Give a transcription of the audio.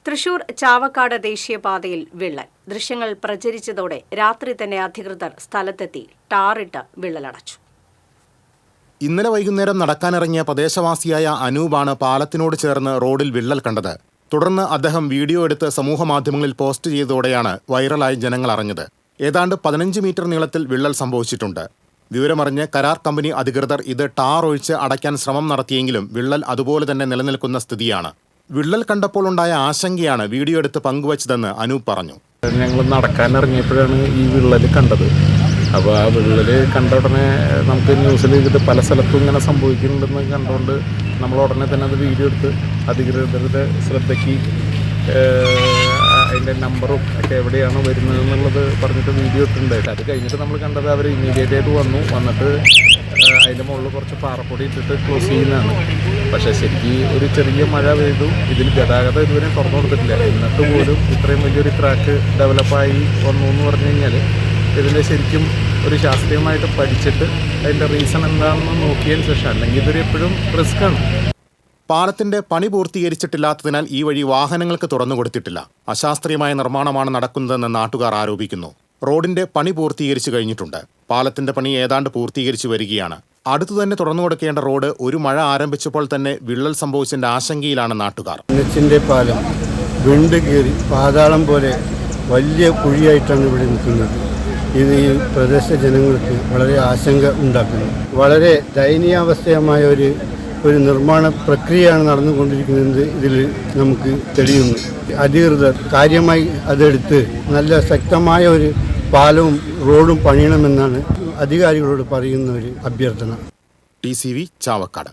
തൃശൂർ ചാവക്കാട് ദേശീയപാതയിൽ വിള്ളൽ. ദൃശ്യങ്ങൾ പ്രചരിച്ചതോടെ രാത്രി തന്നെ അധികൃതർ സ്ഥലത്തെത്തി ടാറിട്ട് വിള്ളലടച്ചു. ഇന്നലെ വൈകുന്നേരം നടക്കാനിറങ്ങിയ പ്രദേശവാസിയായ അനൂപാണ് പാലത്തിനോട് ചേർന്ന് റോഡിൽ വിള്ളൽ കണ്ടത്. തുടർന്ന് അദ്ദേഹം വീഡിയോ എടുത്ത് സമൂഹമാധ്യമങ്ങളിൽ പോസ്റ്റ് ചെയ്തതോടെയാണ് വൈറലായി ജനങ്ങൾ അറിഞ്ഞത്. ഏതാണ്ട് 15 മീറ്റർ നീളത്തിൽ വിള്ളൽ സംഭവിച്ചിട്ടുണ്ട്. വിവരമറിഞ്ഞ് കരാർ കമ്പനി അധികൃതർ ഇത് ടാർ ഒഴിച്ച് അടയ്ക്കാൻ ശ്രമം നടത്തിയെങ്കിലും വിള്ളൽ അതുപോലെ തന്നെ നിലനിൽക്കുന്ന സ്ഥിതിയാണ്. വിള്ളൽ കണ്ടപ്പോൾ ഉണ്ടായ ആശങ്കയാണ് വീഡിയോ എടുത്ത് പങ്കുവച്ചതെന്ന് അനൂപ് പറഞ്ഞു. ഞങ്ങൾ നടക്കാനിറങ്ങിയപ്പോഴാണ് ഈ വിള്ളൽ കണ്ടത്. അപ്പോൾ ആ വിള്ളൽ കണ്ട ഉടനെ നമുക്ക് ന്യൂസിൽ ഇത് പല സ്ഥലത്തും ഇങ്ങനെ സംഭവിക്കുന്നുണ്ടെന്ന് കണ്ടുകൊണ്ട് നമ്മൾ ഉടനെ തന്നെ അത് വീഡിയോ എടുത്ത് അധികൃതരുടെ ശ്രദ്ധയ്ക്ക് അതിൻ്റെ നമ്പറും ഒക്കെ എവിടെയാണ് വരുന്നത് എന്നുള്ളത് പറഞ്ഞിട്ട് വീഡിയോ ഇട്ടിട്ടുണ്ടായിട്ട് അത് കഴിഞ്ഞിട്ട് നമ്മൾ കണ്ടത് അവർ ഇമ്മീഡിയറ്റ് ആയിട്ട് വന്നിട്ട് അതിൻ്റെ മുകളിൽ കുറച്ച് പാറപ്പൊടി ഇട്ടിട്ട് ക്ലോസ് ചെയ്യുന്നതാണ്. പക്ഷേ ശരിക്കും ഒരു ചെറിയ മഴ പെയ്തു. ഇതിൽ ഗതാഗതം ഇതുവരെ തുറന്നു കൊടുത്തിട്ടില്ല. എന്നിട്ട് പോലും ഇത്രയും വലിയൊരു ട്രാക്ക് ഡെവലപ്പായി വന്നു എന്ന് പറഞ്ഞു കഴിഞ്ഞാൽ ഇതിൻ്റെ ശരിക്കും ഒരു ശാസ്ത്രീയമായിട്ട് പഠിച്ചിട്ട് അതിൻ്റെ റീസൺ എന്താണെന്ന് നോക്കിയതിന് ശേഷം, അല്ലെങ്കിൽ ഇതൊരു എപ്പോഴും റിസ്ക്കാണ്. പാലത്തിന്റെ പണി പൂർത്തീകരിച്ചിട്ടില്ലാത്തതിനാൽ ഈ വഴി വാഹനങ്ങൾക്ക് തുറന്നു കൊടുത്തിട്ടില്ല. അശാസ്ത്രീയമായ നിർമ്മാണമാണ് നടക്കുന്നതെന്ന് നാട്ടുകാർ ആരോപിക്കുന്നു. റോഡിന്റെ പണി പൂർത്തീകരിച്ചു കഴിഞ്ഞിട്ടുണ്ട്. പാലത്തിന്റെ പണി ഏതാണ്ട് പൂർത്തീകരിച്ചു വരികയാണ്. അടുത്തു തന്നെ തുറന്നു കൊടുക്കേണ്ട റോഡ് ഒരു മഴ ആരംഭിച്ചപ്പോൾ തന്നെ വിള്ളൽ സംഭവിച്ചതിന്റെ ആശങ്കയിലാണ് നാട്ടുകാർ. പാലം വിണ്ട് കയറി പാതാളം പോലെ വലിയ കുഴിയായിട്ടാണ് ഇവിടെ നിൽക്കുന്നത്. ഇത് ഈ പ്രദേശ ജനങ്ങൾക്ക് വളരെ ആശങ്ക ഉണ്ടാക്കുന്നു. വളരെ ദയനീയാവസ്ഥയമായ ഒരു നിർമ്മാണ പ്രക്രിയയാണ് നടന്നുകൊണ്ടിരിക്കുന്നത്. ഇതിൽ നമുക്ക് തെളിയുന്നു. അധികൃതർ കാര്യമായി അതെടുത്ത് നല്ല ശക്തമായ ഒരു പാലവും റോഡും പണിയണമെന്നാണ് അധികാരികളോട് പറയുന്ന ഒരു അഭ്യർത്ഥന. TCV ചാവക്കാട്.